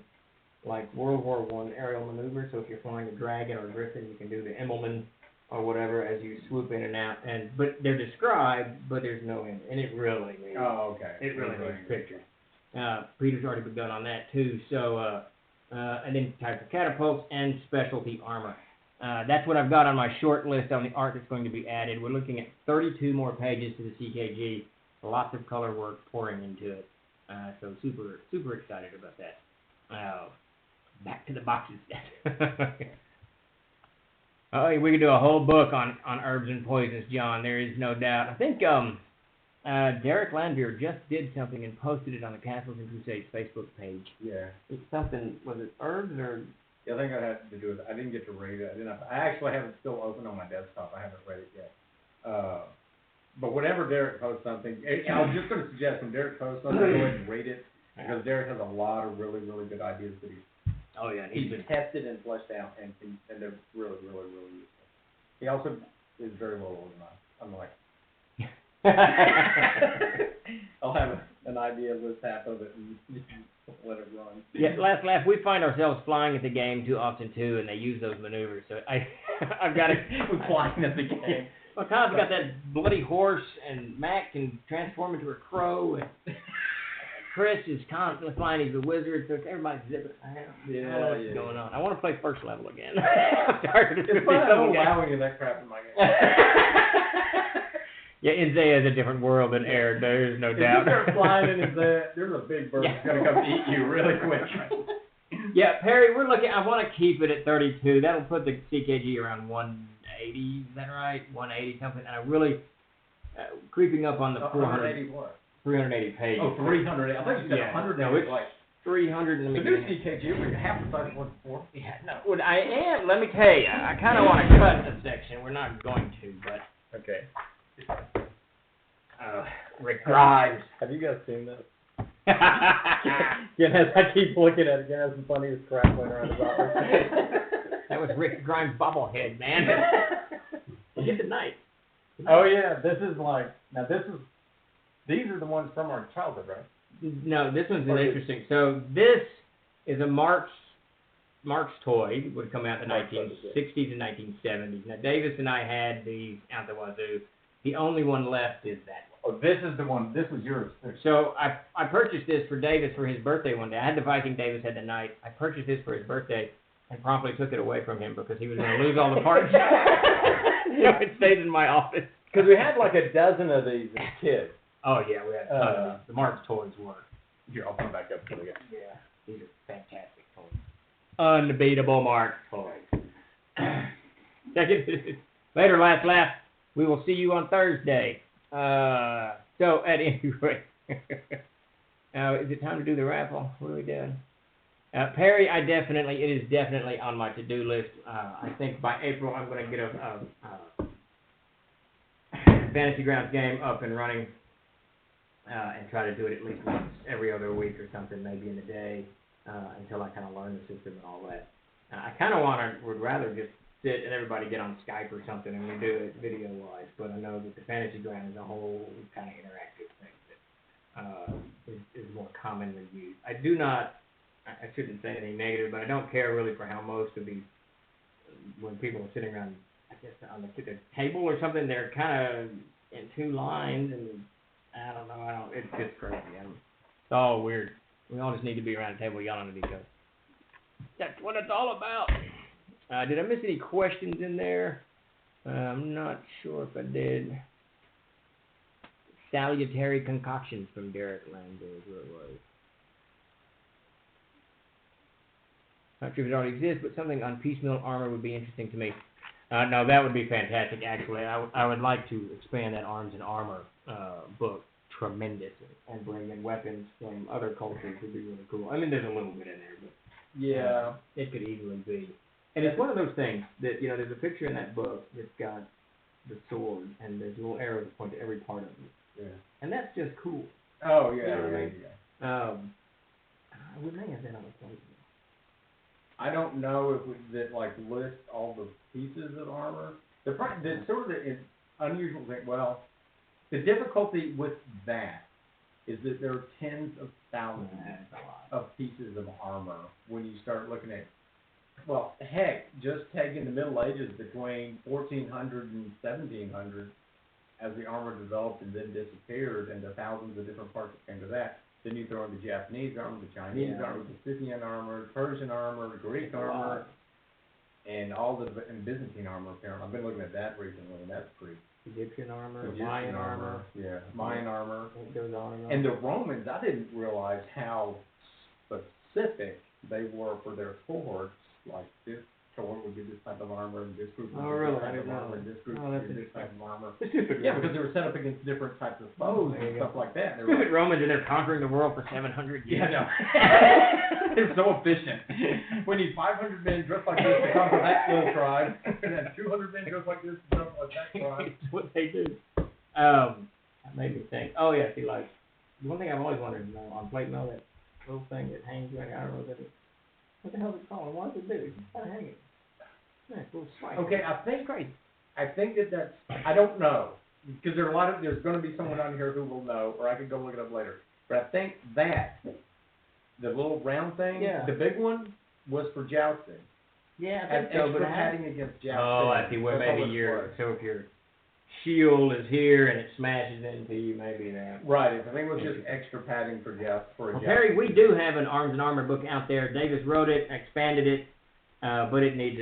like World War I aerial maneuvers. So if you're flying a dragon or a griffin, you can do the Immelman or whatever as you swoop in and out. But they're described, but there's no end. And it really needs, it really needs pictures. Peter's already begun on that too. So, and then types of catapults and specialty armor. That's what I've got on my short list on the art that's going to be added. We're looking at 32 more pages to the CKG. Lots of color work pouring into it. So super, super excited about that. Back to the boxes. Oh, we could do a whole book on herbs and poisons, John. There is no doubt. I think Derek Landveer just did something and posted it on the Castles and Crusades Facebook page. Yeah. It's something, was it herbs or? Yeah, I think it has to do with it. I didn't get to read it. I actually have it still open on my desktop. I haven't read it yet. But whenever Derek posts something, I was just going to suggest when Derek posts something, go ahead and read it, because Derek has a lot of really, really good ideas that he's been tested and fleshed out, and they're really, really, really useful. He also is very well organized. I'm like, I'll have an idea list half of it and let it run. Yeah, last laugh. We find ourselves flying at the game too often too, and they use those maneuvers. So I've got to flying at the game. Well, Kyle's got that bloody horse, and Mac can transform into a crow, and Chris is constantly flying. He's a wizard, so everybody's zipping around. What's going on? I want to play first level again. I'm tired of it's fun. I don't allow any of that crap in my game. Yeah, Isaiah is a different world than Air. There's no doubt. If you start flying in Isaiah, there's a big bird that's going to come eat you really quick. Yeah, Perry, we're looking. I want to keep it at 32. That'll put the CKG around 180. Is that right? 180 something. And I really creeping up on the 480 what? 380 pages. Oh, 300. I thought you said 100. No, it's like 300. So this CKG, we're half the size of before. Yeah, no. Well, I am. Let me tell you, I kind of want to cut a section. We're not going to, but okay. Rick Grimes. Have you guys seen this? Again, as I keep looking at it, again, that's the funniest crap going around his office. That was Rick Grimes' bobblehead, man. Get the knife. Oh yeah, this is like, now these are the ones from our childhood, right? No, this one's interesting. So this is a Mark's toy. Would come out in the 1960s and 1970s. Now Davis and I had these out the wazoo. The only one left is that one. Oh, this is the one. This was yours. So I purchased this for Davis for his birthday one day. I had the Viking, Davis had the Knight. I purchased this for his birthday and promptly took it away from him because he was going to lose all the parts. So it stayed in my office. Because we had like a dozen of these as kids. Oh yeah, we had tons of these. The Mark's toys were. Here, I'll come back up for you. Yeah, these are fantastic toys. Unbeatable Mark's toys. Second, later, last laugh. We will see you on Thursday. So, at any rate, is it time to do the raffle? What are we doing? Perry, it is definitely on my to-do list. I think by April I'm going to get a Fantasy Grounds game up and running and try to do it at least once every other week or something, maybe in a day, until I kind of learn the system and all that. I kind of would rather just sit and everybody get on Skype or something and we do it video-wise, but I know that the Fantasy Ground is a whole kind of interactive thing that is more commonly used. I shouldn't say anything negative, but I don't care really for how most of these, when people are sitting around, I guess, on the table or something, they're kind of in two lines, and I don't know, it's just crazy. It's all weird. We all just need to be around the table yelling at each other. That's what it's all about. Did I miss any questions in there? I'm not sure if I did. Salutary concoctions from Derek Lander is where it was. Not sure if it already exists, but something on piecemeal armor would be interesting to me. No, that would be fantastic, actually. I would like to expand that arms and armor book tremendously and bring in weapons from other cultures would be really cool. I mean, there's a little bit in there, but yeah, it could easily be. And it's one of those things that, there's a picture in that book that's got the sword, and there's little arrows that point to every part of it. Yeah. And that's just cool. Oh, yeah. You know what I mean? Yeah. We may have been on a plane. I don't know if that list all the pieces of armor. The sort of the unusual thing, well, the difficulty with that is that there are tens of thousands of pieces of armor when you start looking at, well, heck, just taking the Middle Ages between 1400 and 1700 as the armor developed and then disappeared, and the thousands of different parts that came to that. Then you throw in the Japanese armor, the Chinese armor, the Scythian armor, Persian armor, Greek armor, and and Byzantine armor, apparently. I've been looking at that recently, and that's pretty. Egyptian armor, Mayan armor. Yeah, Mayan armor. It goes on and on. And the Romans, I didn't realize how specific they were for their swords. Like this sword would be this type of armor, and this group would be this type of armor, and this group would be this type of armor. Yeah, because they were set up against different types of foes and stuff like that. Stupid Romans, and they're conquering the world for 700 years. Yeah, no. They're so efficient. We need 500 men dressed like this to conquer that little tribe, and then 200 men dressed like this to conquer like that tribe. It's what they do. That made me think. Oh yeah, see, like one thing I've always wondered, on plate mail, that little thing that hangs right. I don't know what the hell is it called? What does it do? How to hang it? Yeah, it's a little swipe. Okay, I think that's. I don't know, because there's going to be someone on here who will know, or I could go look it up later. But I think that the little round thing, the big one, was for jousting. Yeah, I think and so. extra padding against jousting. Oh, I see. Where maybe if your shield is here and it smashes into you, maybe that. Right. I think it was just extra padding for a jousting. Perry, we do have an Arms and Armor book out there. Davis wrote it, expanded it. But it needs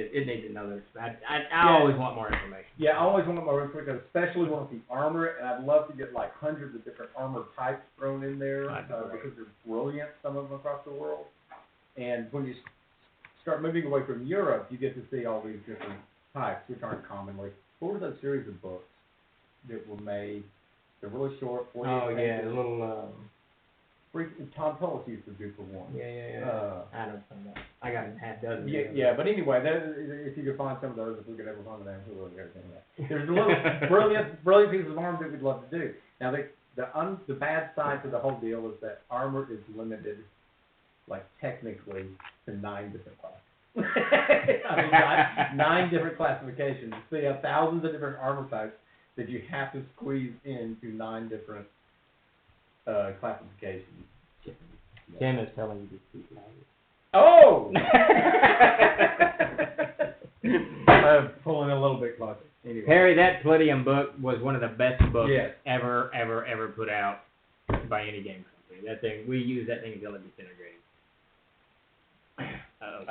another. I always want more information. Yeah, I always want more information, especially want the armor, and I'd love to get hundreds of different armor types thrown in there because they're brilliant, some of them across the world. And when you start moving away from Europe, you get to see all these different types, which aren't commonly. What were those series of books that were made? They're really short. 48 pages. The little. Tom Tullis used to do for one. Yeah. I don't know. I got a half dozen. Yeah, but anyway, if you could find some of those, if we could ever find them, we would get them. There's a little brilliant pieces of armor that we'd love to do. Now, the bad side to the whole deal is that armor is limited, like technically, to 9 different classes. I mean, nine different classifications. So you have thousands of different armor types that you have to squeeze into 9 different classifications. Tim is telling you to speak louder. Oh! Pulling a little bit closer. Anyway. Perry, that 𝚃𝚘𝚕𝚕 book was one of the best books Yes. ever put out by any game company. That thing, we use that thing until it disintegrated.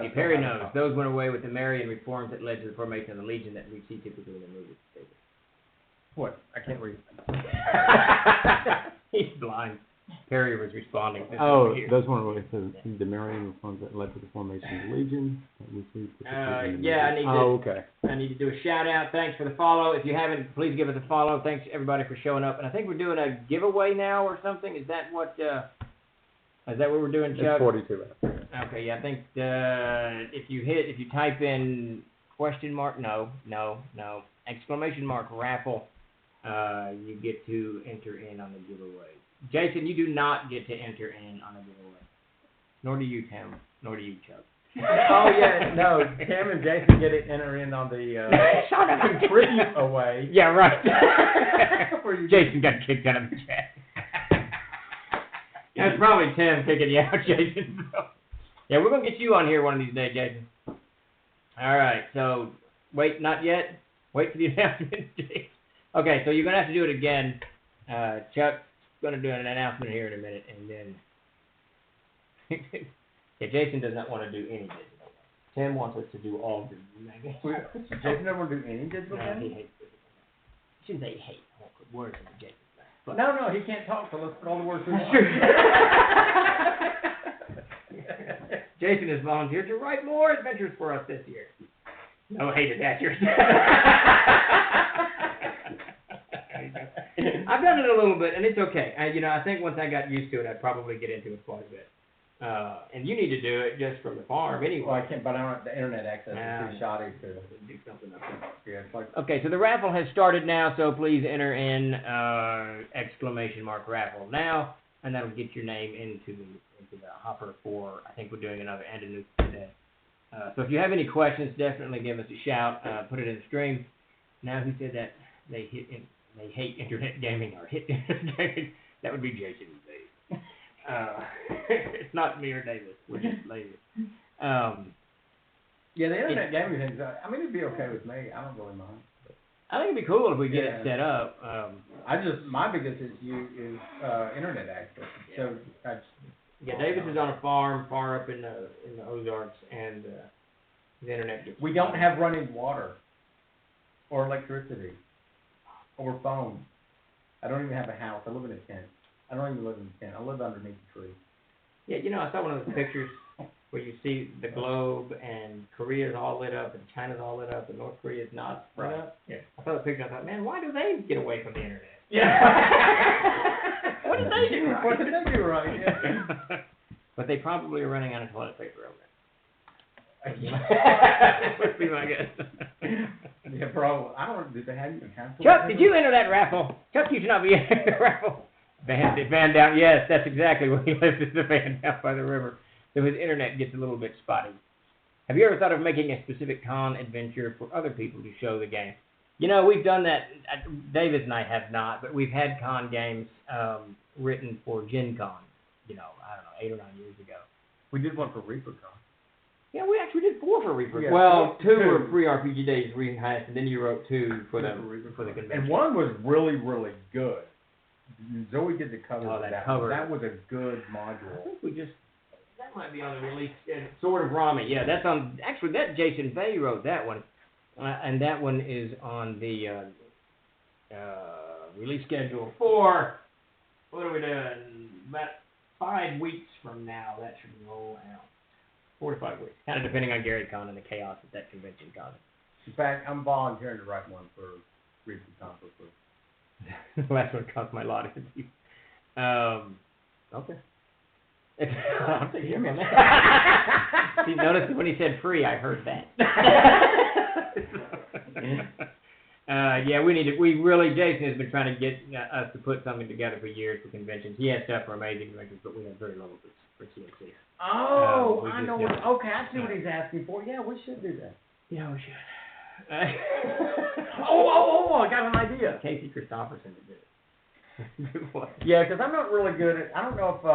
See, Perry knows. Those went away with the Marian reforms that led to the formation of the Legion that we see typically in the movies. What? I can't read. He's blind. Perry was responding. Oh, those weren't really the Marian reforms that led to the formation of the Legion. That we see yeah, I need to. Oh, okay. I need to do a shout out. Thanks for the follow. If you haven't, please give us a follow. Thanks everybody for showing up. And I think we're doing a giveaway now or something. Is that what? Is that what we're doing, Chuck? It's 42. Okay, yeah, I think if you type in question mark, exclamation mark raffle, you get to enter in on the giveaway. Jason, you do not get to enter in on the giveaway. Nor do you, Tim. Nor do you, Chuck. Oh yeah, no. Tim and Jason get to enter in on the contribute away. Yeah, right. Jason got kicked out of the chat. That's probably Tim kicking you out, Jason. So. Yeah, we're going to get you on here one of these days, Jason. All right, so wait, not yet. Wait for the announcement, Jason. Okay, so you're going to have to do it again. Chuck's going to do an announcement here in a minute, and then... yeah, Jason does not want to do any digital. Tim wants us to do all digital. Jason never want to do any digital No, games? he hates digital. Shouldn't say hate. I won't put words in Jason. But No, he can't talk, so let's put all the words in. Jason has volunteered to write more adventures for us this year. No hated actors. I've done it a little bit, and it's okay. I think once I got used to it, I'd probably get into it quite a bit. And you need to do it just from the farm anyway. Well, I can't, but I don't have the internet access. It's too shoddy to do something up there. Yeah, it's like. Okay, so the raffle has started now, so please enter in exclamation mark raffle now, and that'll get your name into the hopper for, I think we're doing another and a new today. So if you have any questions, definitely give us a shout. Put it in the stream. Now, who said that they hate internet gaming or hit internet gaming? That would be Jason and Dave. It's not me or David. We're just lazy. Yeah, the internet gaming things. I mean, it'd be okay with me. I don't really mind. I think it'd be cool if we get it set up. My biggest issue is internet access. So yeah, Davis is on a farm far up in the Ozarks, and the internet gets. We don't have running water, or electricity, or phone. I don't even have a house. I live in a tent. I don't even live in a tent. I live underneath a tree. Yeah, I saw one of those pictures where you see the globe and Korea's all lit up and China's all lit up and North Korea's not lit up. Yeah. I saw the picture and I thought, man, why do they get away from the internet? Yeah. What did they do right? What did they do right? Yeah. But they probably are running out of toilet paper over there. Would be my guess. Yeah, probably. I don't. Did they have even have? Chuck, did you enter that raffle? Chuck, you should not be entering the raffle. Van down. Yes, that's exactly where he lives. Is the van down by the river. So his internet gets a little bit spotty. Have you ever thought of making a specific con adventure for other people to show the game? We've done that. David and I have not, but we've had con games written for Gen Con. I don't know, 8 or 9 years ago. We did one for ReaperCon. Yeah, we actually did 4 for Reaper. Yeah, well, 2 two. were free RPG days, rehash, and then you wrote 2 for the convention. And one was really, really good. Zoe did the cover. Oh, of that that cover. That was a good I module. think that might be on the release schedule. Sort of Rami. Yeah, that's on, actually that Jason Bay wrote that one. And that one is on the release schedule for, what are we doing? About 5 weeks from now, that should roll out. 4 to 5 weeks. Kind of depending on Gary Con and the chaos at that convention con. In fact, I'm volunteering to write one for ReaperCon for free. The last one cost my lot. Okay. I'll take you on that. See, notice when he said free, I heard that. Yeah, we really, Jason has been trying to get us to put something together for years for conventions. He has stuff for amazing conventions, but we have very little for CNC. Oh, we I just know don't. what, okay, I see what he's asking for. Yeah, we should do that. Yeah, we should. I got an idea. 𝚃𝚘𝚘𝚕𝚔 to do it. What? Yeah, because I'm not really good at, I don't know if,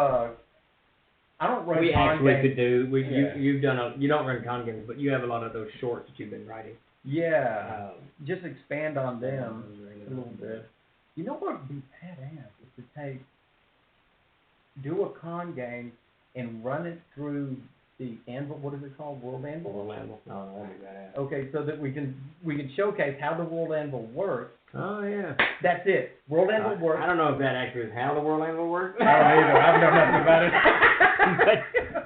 I don't run We con actually games. could do. Yeah. You've done you don't run con games, but you have a lot of those shorts that you've been writing. Yeah, just expand on them a little bit. You know what would be badass is to do a con game and run it through the Anvil, what is it called, World Anvil? World Anvil. Oh, that'd be badass. Okay, so that we can showcase how the World Anvil works. Oh yeah. That's it. World Anvil works. I don't know if that actually is how the World Anvil works. I don't either. I know nothing about it.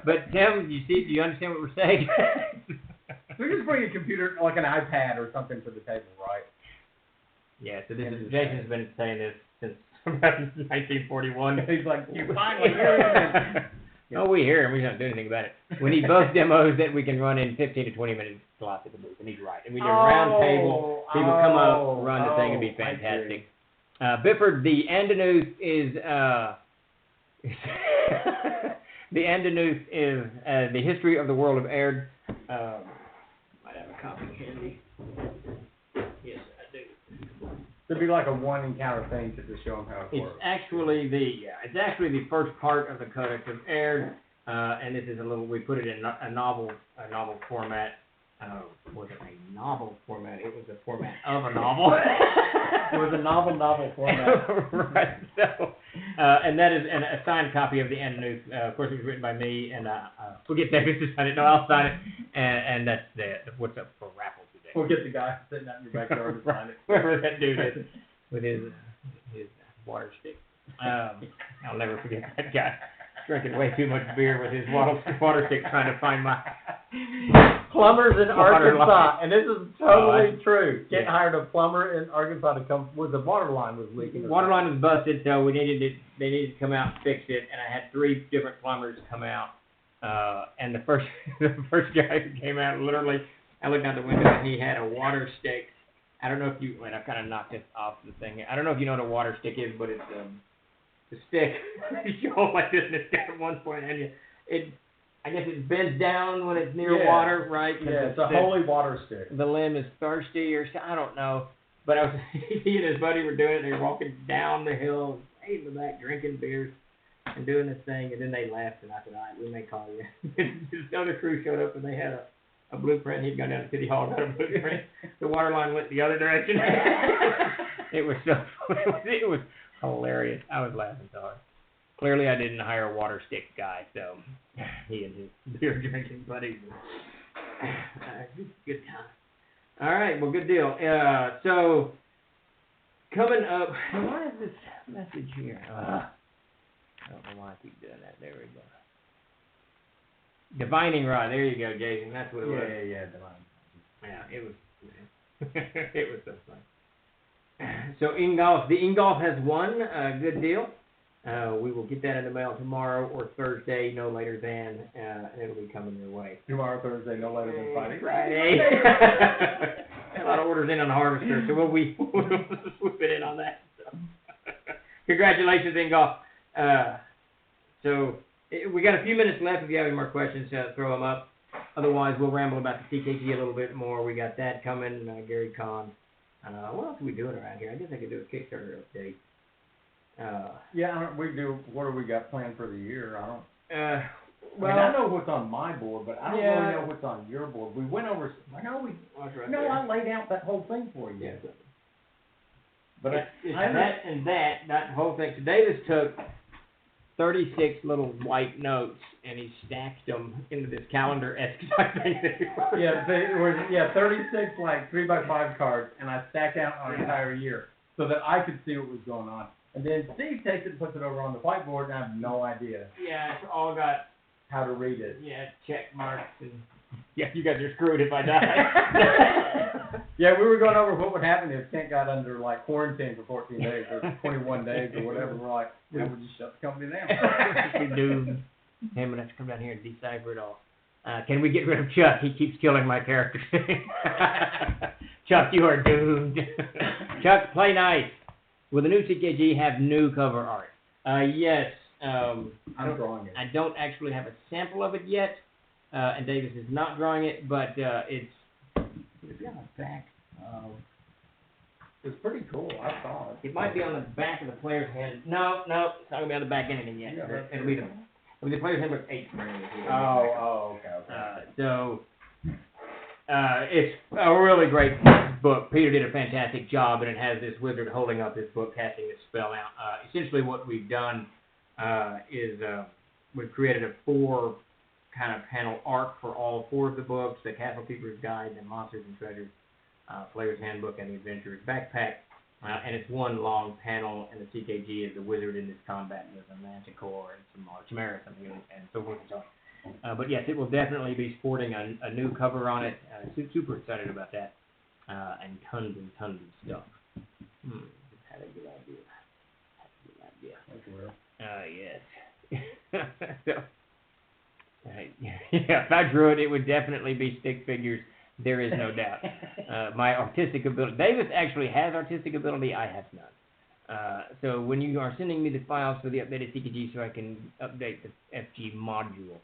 but Tim, do you understand what we're saying? We just bring a computer, like an iPad or something to the table, right? Yeah, so Jason's been saying this since 1941. He's like, you finally hear him. No, we hear him. We don't do anything about it. We need both demos that we can run in 15 to 20 minute slots at the booth, and he's right. And we do a round table. People come up, run the thing, and be fantastic. Bifford, the Andanuth is the Andanuth is the history of the world of Aird. Might have a copy handy. Yes, I do. It'd be like a one encounter thing to just show them how it works. It's actually the first part of the Codex of Aird, and this is we put it in a novel format. Was it a novel format? It was the format of a novel. It was a novel format. Right. So, and that is a signed copy of the Andanuth. Of course, it was written by me, and we'll get David to sign it. No, I'll sign it, and that's what's up for raffle today. We'll get the guy sitting out in your backyard to sign it. Whoever that dude is with his water stick. I'll never forget that guy drinking way too much beer with his water stick trying to find my plumbers in water Arkansas, line. and this is totally true. Yeah. Hired a plumber in Arkansas to come where the water line was leaking. Water line was busted, so they needed to come out and fix it, and I had 3 different plumbers come out. And the first guy who came out, literally, I looked out the window and he had a water stick. I don't know if you, wait, I've kind of knocked this off the thing. I don't know if you know what a water stick is, but it's the stick. You hold like this, and it's got one point, and I guess it bends down when it's near water, right? Yeah, it's a holy water stick. The limb is thirsty, or I don't know. But he and his buddy were doing it. They were walking down the hill, way in the back, drinking beers and doing this thing. And then they left, and I said, all right, we may call you. This other crew showed up, and they had a blueprint. He'd gone down to City Hall and got a blueprint. The water line went the other direction. It was so it was hilarious. I was laughing so hard. Clearly, I didn't hire a water stick guy, so he and his beer drinking buddies. Good time. All right, well, good deal. So, coming up, why is this message here? I don't know why I keep doing that. There we go. Divining rod. There you go, Jason. That's what it was. Yeah, divine. Yeah, it was. It was so fun. So, the Ingolf has won. Good deal. We will get that in the mail tomorrow or Thursday, no later than, and it'll be coming your way. Tomorrow, Thursday, no later than Friday. A lot of orders in on the harvester, so we'll swoop it in on that. So. Congratulations, Ingolf. So we got a few minutes left. If you have any more questions, throw them up. Otherwise, we'll ramble about the TKG a little bit more. We got that coming, Gary Kahn. What else are we doing around here? I guess I could do a Kickstarter update. We do. What do we got planned for the year? I don't. Well, I know what's on my board, but I don't really know what's on your board. We went over. I know we. I laid out that whole thing for you. Yeah. But that whole thing. So Davis took 36 little white notes and he stacked them into this calendar-esque thing. 36 like 3x5 cards, and I stacked out our entire year so that I could see what was going on. And then Steve takes it and puts it over on the whiteboard, and I have no idea. Yeah, it's all got how to read it. Yeah, check marks and you guys are screwed if I die. Yeah, we were going over what would happen if Kent got under like quarantine for 14 days or 21 days or whatever. We're like, we just shut the company down. We do. Him would have to come down here and decipher it all. Can we get rid of Chuck? He keeps killing my characters. Chuck, you are doomed. Chuck, play nice. Will the new CKG have new cover art? Yes. I'm drawing it. I don't actually have a sample of it yet, and Davis is not drawing it, but it's on the back of... It's pretty cool. I saw it. It might be on the back of the player's hand. No, it's not going to be on the back of anything yet. Yeah, It'll be the player's handbook 8. Okay. So, it's a really great book. Peter did a fantastic job, and it has this wizard holding up this book, casting this spell out. Essentially what we've done is we've created a 4 kind of panel arc for all 4 of the books, the Castle Keeper's Guide, the Monsters and Treasures, Player's Handbook, and the Adventurer's Backpack. And it's one long panel, and the CKG is the wizard in this combat with a manticore and some Chimera or something, and so forth and so on. But yes, it will definitely be sporting a new cover on it. Super excited about that, and tons of stuff. Had a good idea. Yes. So, yeah, if I drew it, it would definitely be stick figures. There is no doubt. My artistic ability, Davis actually has artistic ability, I have none. So when you are sending me the files for the updated CKG so I can update the FG module,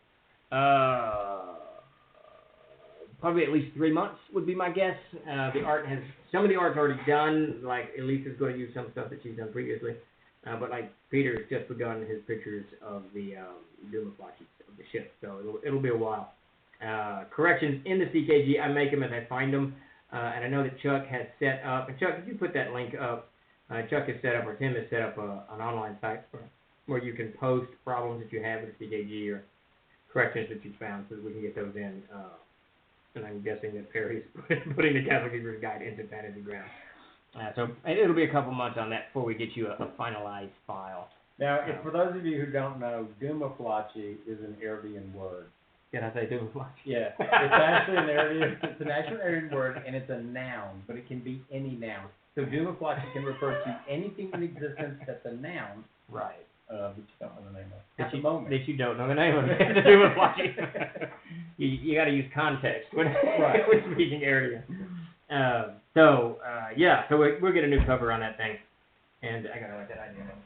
probably at least 3 months would be my guess. The art has, some of the art's already done, like Elise is going to use some stuff that she's done previously, but like Peter's just begun his pictures of the 𝚃𝚘𝚕𝚔 of the ship, so it'll be a while. Corrections in the CKG, I make them as I find them, and I know that Chuck has set up, and Chuck, if you put that link up, Chuck has set up, or Tim has set up an online site where you can post problems that you have with the CKG or corrections that you found so that we can get those in, and I'm guessing that Perry's putting the Castle Keeper's Guide into Fantasy Ground. So it'll be a couple months on that before we get you a finalized file. Now, if for those of you who don't know, 𝚃𝚘𝚕𝚔 is an Aryan word. Can I say 𝚃𝚘𝚕𝚔? Yeah, it's actually an Aryan, it's an actual Aryan word, and it's a noun, but it can be any noun. So 𝚃𝚘𝚕𝚔 can refer to anything in existence that's a noun. Right. Which you don't know the name of. At the moment. That you don't know the name of. The 𝚃𝚘𝚕𝚔. You got to use context when when speaking Aryan. So we'll get a new cover on that thing, and I got to write that idea down.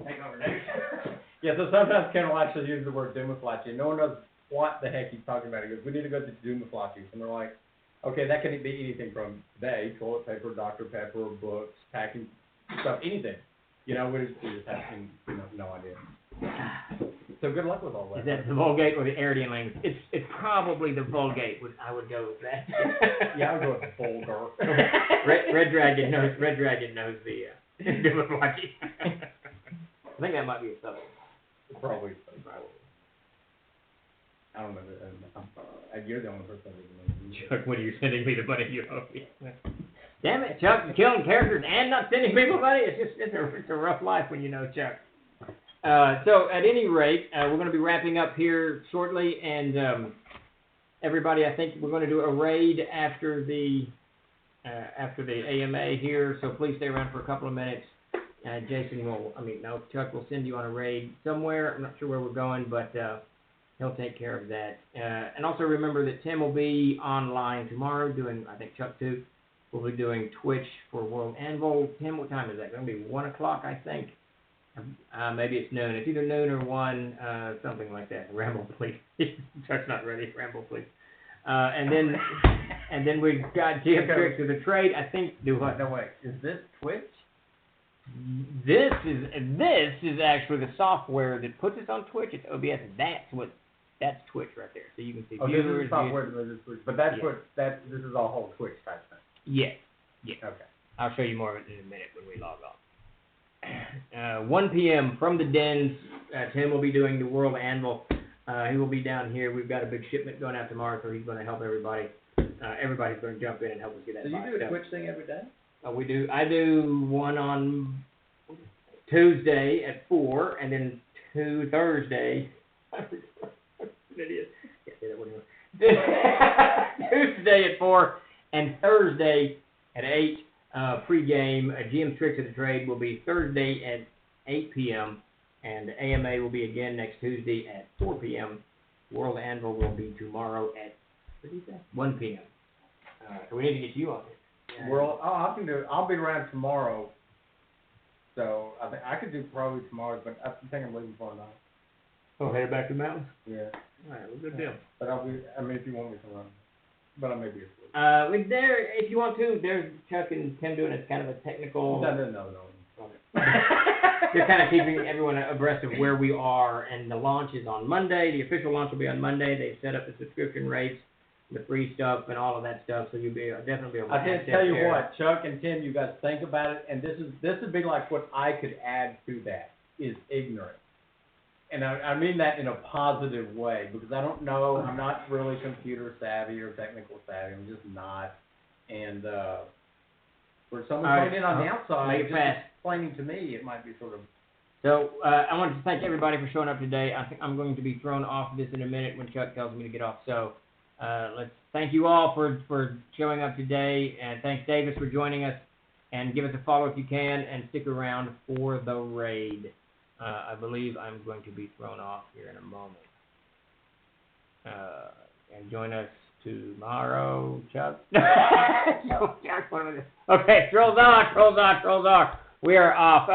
Take over, Dave. Yeah, so sometimes Ken will actually use the word 𝚃𝚘𝚕𝚔, and no one knows what the heck he's talking about. He goes, we need to go to 𝚃𝚘𝚕𝚔. And they're like, okay, that could be anything from today, toilet paper, Dr. Pepper, books, packing stuff, anything. You know, we just have no idea. So good luck with all that. Is that the Vulgate or the Aryan language? It's probably the Vulgate. I would go with that. Yeah, I would go with the Vulgar. Red Dragon knows the 𝚃𝚘𝚕𝚔. I think that might be a subtle. Probably. I don't know. You're the only person who knows. Chuck, what are you sending me the money you owe me? Damn it, Chuck, you're killing characters and not sending people money. It's a rough life when you know Chuck. So at any rate, we're going to be wrapping up here shortly, and everybody, I think we're going to do a raid after the AMA here. So please stay around for a couple of minutes. Chuck will send you on a raid somewhere. I'm not sure where we're going, but he'll take care of that. And also remember that Tim will be online tomorrow doing, I think Chuck too, will be doing Twitch for World Anvil. Tim, what time is that? It's going to be 1 o'clock, I think. Maybe it's noon. It's either noon or 1, something like that. Ramble, please. Chuck's not ready. Ramble, please. And then we've got GM Tricks of the Trade. I think, do what? No, wait. Is this Twitch? This is actually the software that puts us on Twitch. It's OBS. That's Twitch right there. So you can see viewers. This is software that is Twitch, but that's this is a whole Twitch type thing. Yes. Okay. I'll show you more of it in a minute when we log on. 1 p.m. from the dens. Tim will be doing the World Anvil. He will be down here. We've got a big shipment going out tomorrow, so he's going to help everybody. Everybody's going to jump in and help us get that. So you do a Twitch thing every day? We do. I do one on Tuesday at 4, and then 2 Thursday. Idiot. Can't say that one anymore. Tuesday at 4 and Thursday at 8. Pre-game. GM's Tricks of the Trade will be Thursday at 8 p.m. and AMA will be again next Tuesday at 4 p.m. World Anvil will be tomorrow at, what did you say? 1 p.m. So we need to get you on it. I'll be around tomorrow. So I think I could do probably tomorrow, but I think I'm leaving for a night. Oh, headed back to the mountains? Yeah. All right, well, good deal. But if you want me to run, but I may be asleep. If you want to, there's Chuck and Tim doing it. Kind of a technical. No. They're kind of keeping everyone abreast of where we are, and the launch is on Monday. The official launch will be on Monday. They've set up the subscription rates, the free stuff, and all of that stuff, so you'll definitely be able to I tell you what, Chuck and Tim, you guys think about it, and this would be like what I could add to that is ignorance. And I mean that in a positive way, because I don't know, I'm not really computer savvy or technical savvy, I'm just not. And for someone coming in on the outside, just explaining to me, it might be sort of. So I wanted to thank everybody for showing up today. I think I'm going to be thrown off this in a minute when Chuck tells me to get off. So let's thank you all for showing up today, and thanks Davis for joining us. And give us a follow if you can, and stick around for the raid. I believe I'm going to be thrown off here in a moment. And join us tomorrow, Chuck. Okay, Trollzah. We are off.